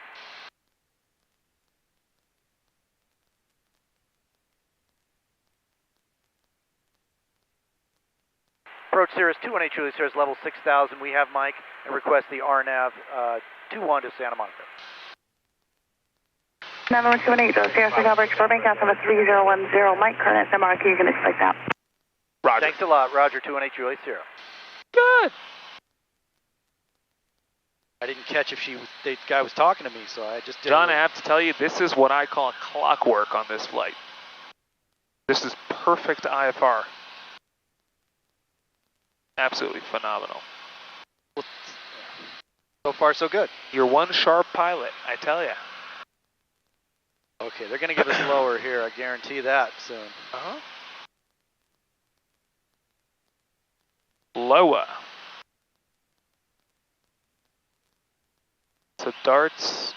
Approach Cirrus 218 Juliet Sierra, level 6,000. We have Mike and request the RNAV 21 to Santa Monica. 91218 Juliet Sierra, Signal Bridge, Burbank, Alpha 3010. Mike, current Santa Monica, you can expect that. Roger. Thanks a lot, Roger 218 Juliet Sierra. Good. I didn't catch if the guy was talking to me, so I just did. John, I have to tell you, this is what I call clockwork on this flight. This is perfect IFR. Absolutely phenomenal. So far, so good. You're one sharp pilot, I tell you. Okay, they're going to give us lower here. I guarantee that soon. Lower. So darts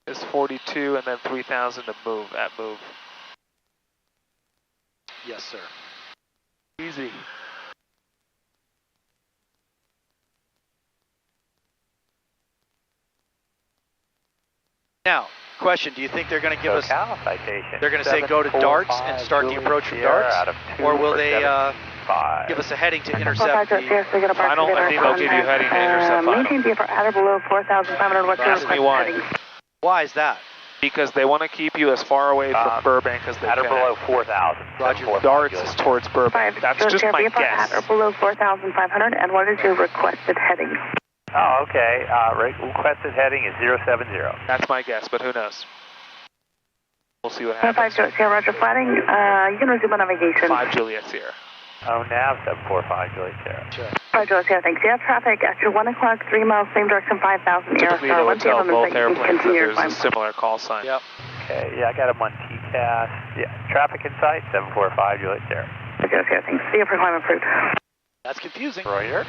is 42 and then 3,000 to move, at move. Yes, sir. Easy. Now, question, do you think they're going to give us, citation. they're going to say go to darts and start the approach from darts? Or will they give us a heading to intercept the final? I think they'll give you heading to intercept final. Maintain VFR at or below 4,500. What's your Ask me why. heading? Why is that? Because they want to keep you as far away from Burbank as they At or can. below 4,000. Roger. Darts is towards Burbank. That's just my VFR guess. at or below 4,500. And what is your requested heading? Oh, okay. Requested heading is 070. That's my guess, but who knows? We'll see what happens. 5 Juliet Sierra, Roger, flatting. You can resume on navigation. 5 Juliet Sierra. Oh, nav 745 Juliet Sierra. Sure. 5 Juliet Sierra, thanks. Yeah, traffic at your 1 o'clock, 3 miles, same direction, 5,000 Typically, they would tell both airplanes that there's a similar call sign. Yep. Okay, yeah, I got him on TCAS. Yeah, traffic in sight, 745 Juliet Sierra. 5 Juliet Sierra, thanks. See you for climb approved. That's confusing. Roger.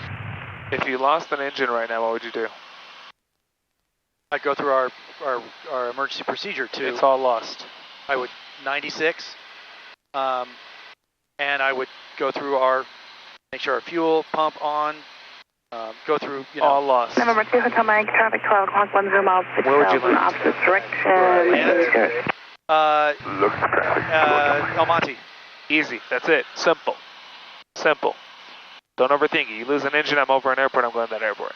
If you lost an engine right now, what would you do? I'd go through our emergency procedure too. It's all lost. I would 96, and I would go through make sure our fuel pump on, go through, all lost. Number 2, Hotel Mike, traffic 12 o'clock, 10 miles, 6,000, opposite direction. El Monte. Easy, that's it, simple. Simple. Don't overthink it. You lose an engine, I'm over an airport, I'm going to that airport.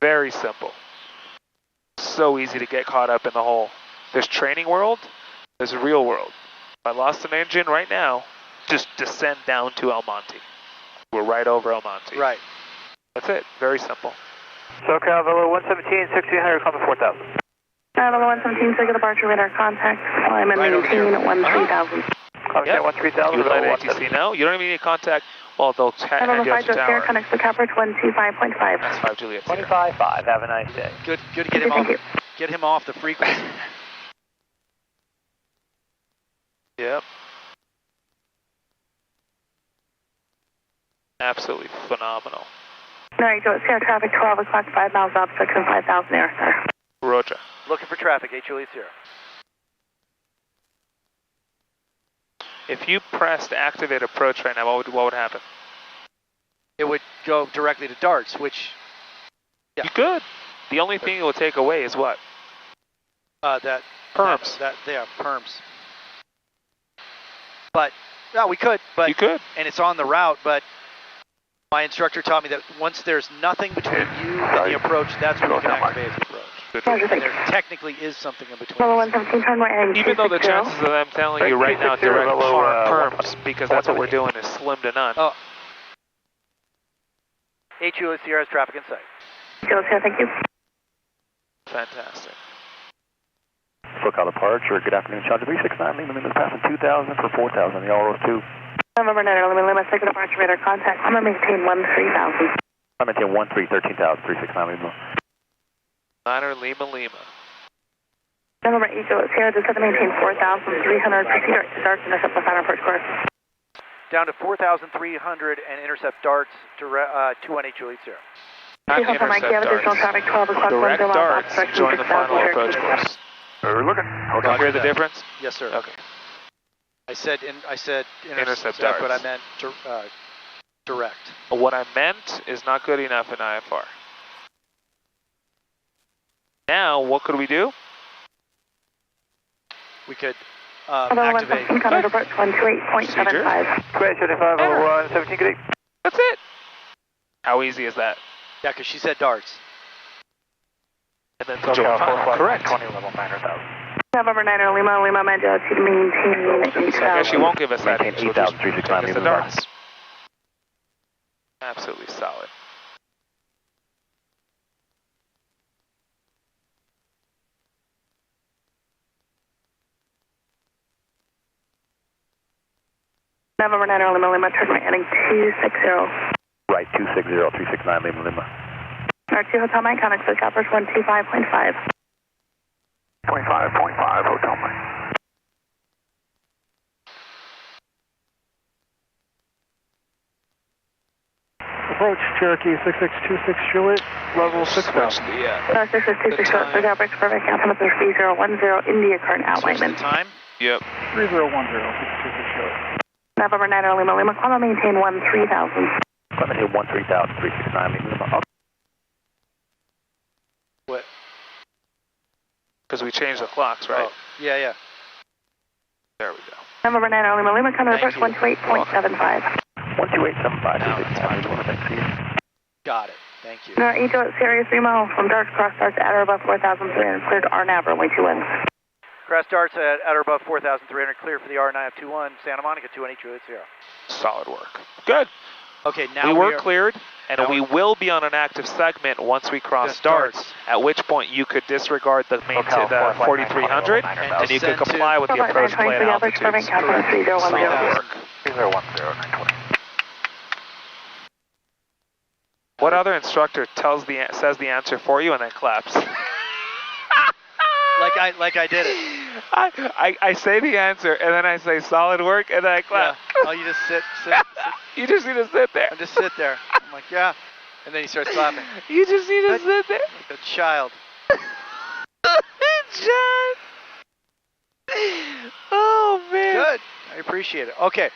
Very simple. So easy to get caught up in the whole. There's training world, there's a real world. If I lost an engine right now, just descend down to El Monte. We're right over El Monte. Right. That's it. Very simple. SoCal Velo 117, 1600, call to 4,000. Velo 117, take a departure radar contact. I'm in maintain at 13,000. Contact 13,000. You let ATC know. You don't even need contact. Well, they'll hand you up to tower. Connects the tower 125.5. That's 5 Juliet. 25.5. Have a nice day. Good to get him off. Get him off the frequency. Yep. Absolutely phenomenal. All right, so it's Sierra traffic 12 o'clock, 5 miles up, section 5,000 air, sir. Roger. Looking for traffic, 8 Juliet Sierra. If you pressed activate approach right now, what would happen? It would go directly to darts, which... Yeah. You could. The only thing it will take away is what? That... Perms. Yeah, perms. But, no, we could, but... You could. And it's on the route, but my instructor taught me that once there's nothing between you and the approach, that's when you can activate the approach. And there technically is something in between. Even though the chances of them telling you right now direct perms, because that's what we're doing, is slim to none. Oh. 8 Juliet Sierra has traffic in sight. Juliet Sierra, thank you. Fantastic. SoCal departure, good afternoon, Charger 369, Lima passing 2,000 for 4,000, the RO2. November 9, Lima, second departure radar contact. I'm going to maintain 13,000. I'm maintain 13,13,000, 369 Lima. Niner Lima. November 8, Sierra, just have to maintain 4,300. Proceed to darts, intercept the final approach course. Down to 4,300 and intercept darts to 218 Juliet Sierra. Not intercept darts. Direct darts, join the final approach course. We're looking. Do you hear the difference? Yes, sir. Okay. I said Intercept darts. but I meant direct. What I meant is not good enough in IFR. Now, what could we do? We could activate. Procedure. 2501, 17, good. That's it. How easy is that? Yeah, because she said darts. And then join final. Correct. 20 level 9,000. November 9, Lima, my job to maintain 8,000. So I guess she won't give us that. Maintain 8,369 It's the darts. Absolutely solid. November 9, Lima, turn right heading 260. Right, 260, 369 Lima. R2 Hotel Mike, contact switch offers 125.5. 25.5, Hotel Mike. Approach Cherokee 6626 Juliet, level 6,000. 6626 short, switch out, brakes perfect, altimeter 3010, India current outlinement. Time? Yep. 3010, 6626 Juliet. November 9, Lima, climb maintain 13,000. Climb maintain 13,000, 369 Lima. What? Because we changed the clocks, right? Oh, yeah. There we go. November 9, Lima, come to approach 128.75. 128.75, Got it. Thank you. No, Echo, Sirius 3 miles from darts, cross darts at or above 4,300, cleared RNAV, runway 21. Cross darts at or above 4,300, clear for the R9 21, Santa Monica 218 Juliet Sierra. Solid work. Good. Okay, now we were cleared, and we will be on an active segment once we cross darts, at which point you could disregard the 4,300, and you could comply with the approach plan altitudes. Solid work. 3010, 920. What other instructor says the answer for you and then claps? Like I did it. I say the answer, and then I say solid work, and then I clap. Yeah. Oh, you just sit. You just need to sit there. I just sit there. I'm like, yeah. And then he starts clapping. You just need to sit there. Like a child. John. Oh, man. Good. I appreciate it. Okay.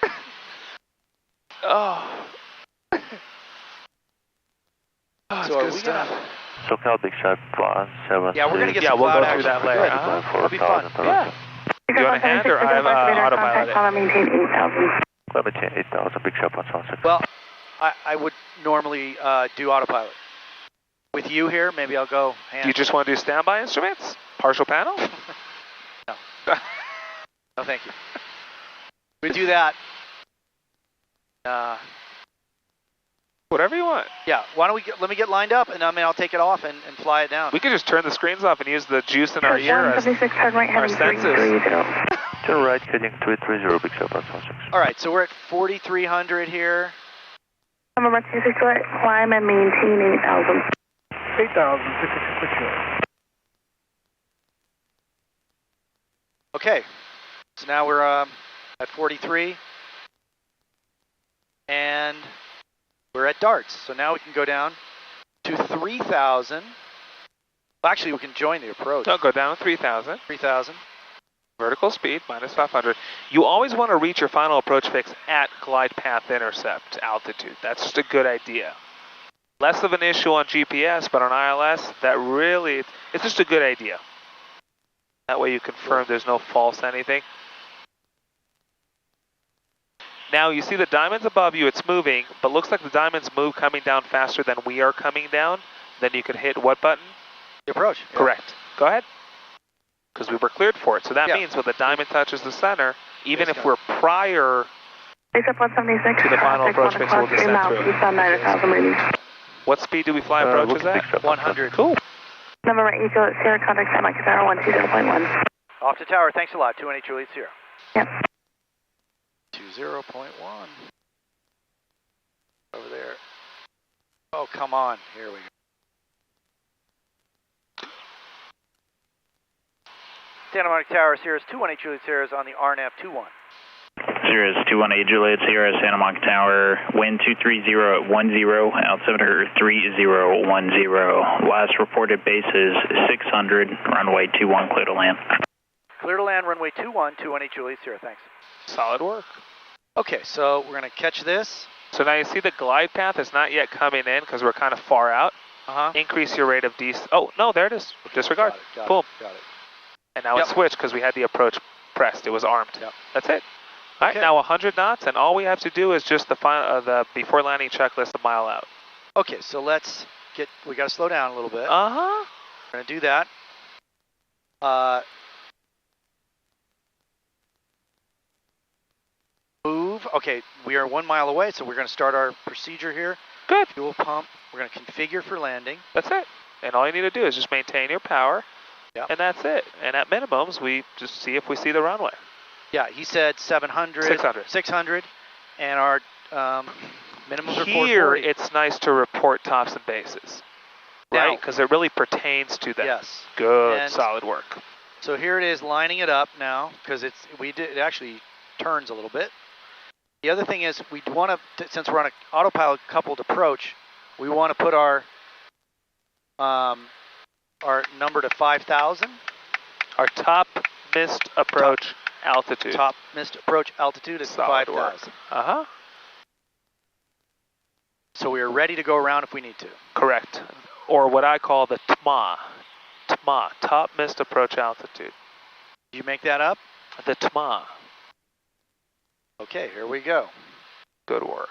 Oh. So are we gonna... SoCal Big Shot 7. Yeah, we're gonna get some we'll cloud go through action. that later. It'll be fun. Yeah. You want a hand or I have autopilot? Maintain 8,000. Maintain 8,000, Big Shot 176. Well, I would normally do autopilot. With you here, maybe I'll go hand. You just want to do standby instruments? Partial panel? No. No, thank you. We do that. Whatever you want. Yeah, why don't let me get lined up, and I'll take it off and fly it down. We could just turn the screens off and use the juice in our ear as our senses. To right, heading 330, Big Shot 176. All right, so we're at 4,300 here. I'm about to climb and maintain 8,000. 8,666 Juliet. Okay, so now we're at 43, and we're at darts. So now we can go down to 3,000. Well, actually, we can join the approach. No, go down to 3,000. 3,000. Vertical speed, minus 500. You always want to reach your final approach fix at glide path intercept altitude. That's just a good idea. Less of an issue on GPS, but on ILS, that really, it's just a good idea. That way you confirm there's no false anything. Now you see the diamonds above you, it's moving, but looks like the diamonds move coming down faster than we are coming down. Then you can hit what button? The approach. Yeah. Correct. Go ahead. Because we were cleared for it. So that means when the diamond touches the center, even if we're prior to the final approach fix, we'll descend through. What speed do we fly approaches at? 100. Cool. November 8 Juliet Sierra, contact Mike Tower 120.1. Off to tower, thanks a lot, 218 Juliet Sierra. Yep. 20.1. Over there. Oh, come on, here we go. Santa Monica Tower, Cirrus 218 Juliet Sierra is on the RNAV 21. Cirrus 218 Juliet Sierra, Santa Monica Tower, wind 230 at 10, altimeter 3010. Last reported base is 600, runway 21, clear to land. Clear to land, runway 21, 218 Juliet Sierra, thanks. Solid work. Okay, so we're going to catch this. So now you see the glide path is not yet coming in because we're kind of far out. Increase your rate of descent. Oh, no, there it is. Disregard. Boom. Got it. And now it switched because we had the approach pressed. It was armed. Yep. That's it. All right, now 100 knots, and all we have to do is just the final, the before landing checklist a mile out. Okay, so let's get, we got to slow down a little bit. Uh-huh. We're going to do that. Move. Okay, we are 1 mile away, so we're going to start our procedure here. Good. Fuel pump. We're going to configure for landing. That's it. And all you need to do is just maintain your power. Yep. And that's it. And at minimums, we just see if we see the runway. Yeah, he said 700. 600. 600. And our minimums are 440. Here, it's nice to report tops and bases. Right? Because it really pertains to that. Yes. Good, and solid work. So here it is, lining it up now, because it actually turns a little bit. The other thing is, we want to, since we're on an autopilot coupled approach, we want to put our number to 5,000. Our top missed approach altitude. Top missed approach altitude is 5,000. Uh-huh. So we are ready to go around if we need to. Correct. Or what I call the TMA. TMA, top missed approach altitude. Do you make that up? The TMA. Okay, here we go. Good work.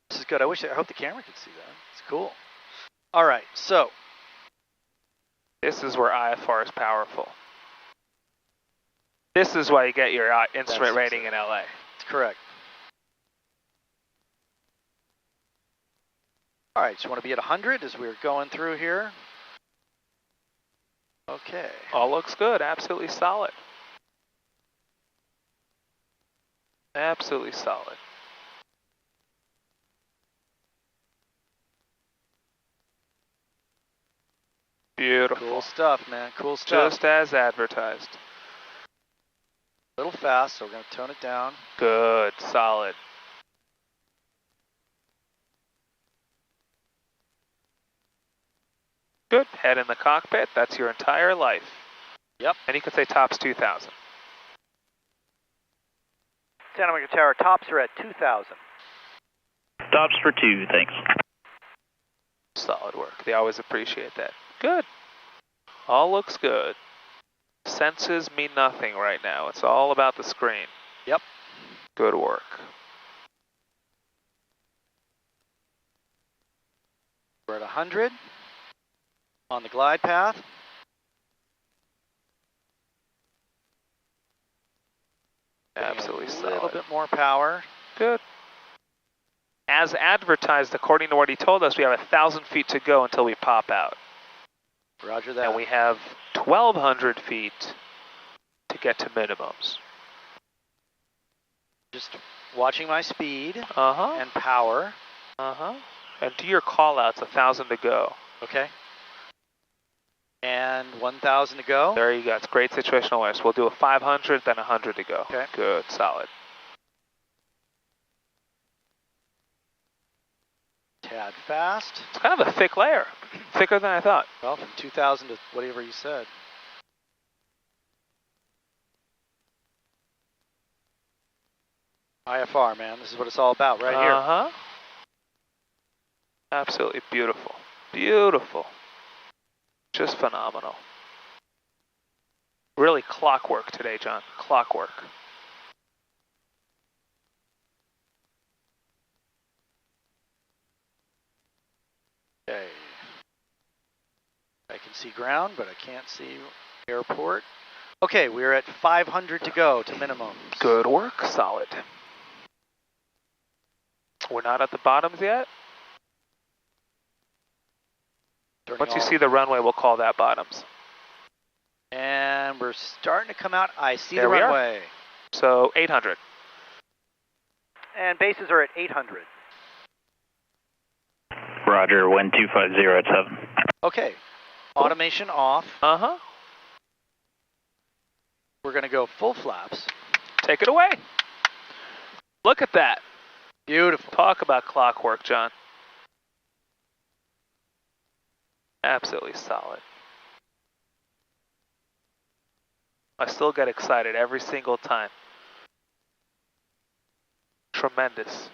This is good. I hope the camera could see that. It's cool. All right, so. This is where IFR is powerful. This is why you get your instrument rating in LA. That's correct. All right, just want to be at 100 as we're going through here. Okay. All looks good. Absolutely solid. Absolutely solid. Beautiful. Cool stuff, man. Cool stuff. Just as advertised. A little fast, so we're going to tone it down. Good. Solid. Good. Head in the cockpit. That's your entire life. Yep. And you can say tops 2,000. Santa Monica Tower, tops are at 2,000. Stops for 2, thanks. Solid work. They always appreciate that. Good. All looks good. Senses mean nothing right now. It's all about the screen. Yep. Good work. We're at 100 on the glide path. Absolutely solid. A little bit more power. Good. As advertised, according to what he told us, we have 1,000 feet to go until we pop out. Roger that. And we have 1,200 feet to get to minimums. Just watching my speed Uh-huh. and power. Uh-huh. And do your call-outs, 1,000 to go. Okay. And 1,000 to go. There you go. It's great situational awareness. We'll do a 500, then 100 to go. Okay. Good. Solid. Tad fast. It's kind of a thick layer. Thicker than I thought. Well, from 2,000 to whatever you said. IFR, man. This is what it's all about right here. Uh-huh. Absolutely beautiful. Beautiful. Just phenomenal. Really clockwork today, John. Clockwork. Okay. I can see ground, but I can't see airport. Okay, we're at 500 to go to minimum. Good work. Solid. We're not at the bottoms yet. Once you see the runway, we'll call that bottoms. And we're starting to come out. I see There the we are. runway. So 800. And bases are at 800. Roger, wind 250 at 7. Okay. Automation off. Uh-huh. We're going to go full flaps. Take it away. Look at that. Beautiful. Talk about clockwork, John. Absolutely solid. I still get excited every single time. Tremendous.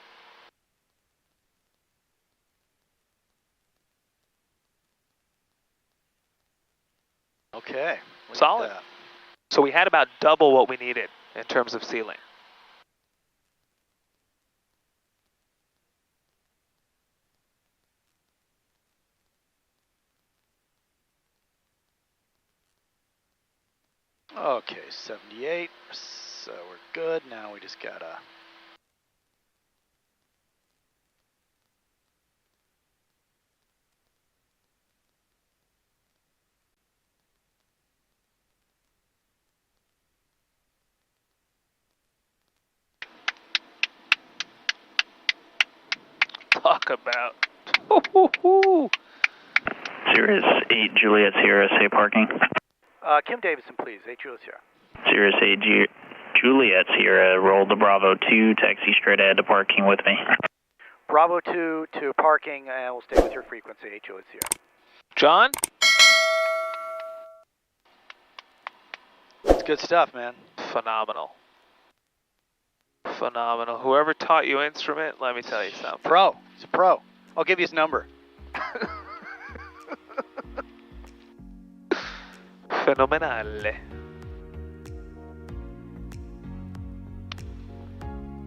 Okay. Solid. So we had about double what we needed in terms of sealing. Okay, 78. So we're good. Now we just gotta. Talk about. Cirrus 8 Juliet Sierra, say parking. Kim Davidson, please. 8 Juliet Sierra. Cirrus 8 Juliet Sierra, roll to Bravo 2, taxi straight ahead to parking with me. Bravo 2 to parking, and we'll stay with your frequency. 8 Juliet Sierra. John? It's good stuff, man. Phenomenal. Phenomenal. Whoever taught you instrument, let me tell you something. Pro. He's a pro. I'll give you his number. Fenomenale.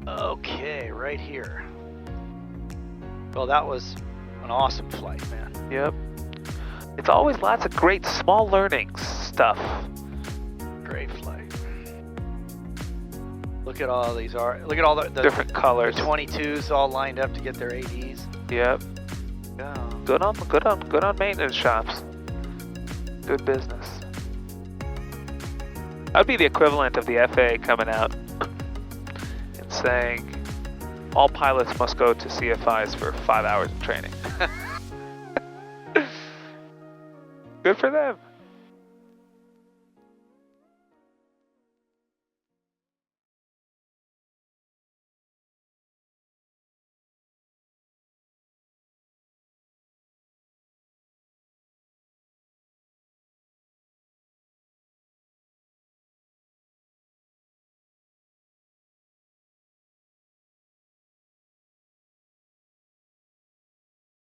Okay, right here. Well, that was an awesome flight, man. Yep. It's always lots of great small learning stuff. Great flight. Look at all these look at all the different colors. 22s all lined up to get their ADs. Yep. Yeah. Good on maintenance shops. Good business. That'd be the equivalent of the FAA coming out and saying all pilots must go to CFIs for 5 hours of training. Good for them.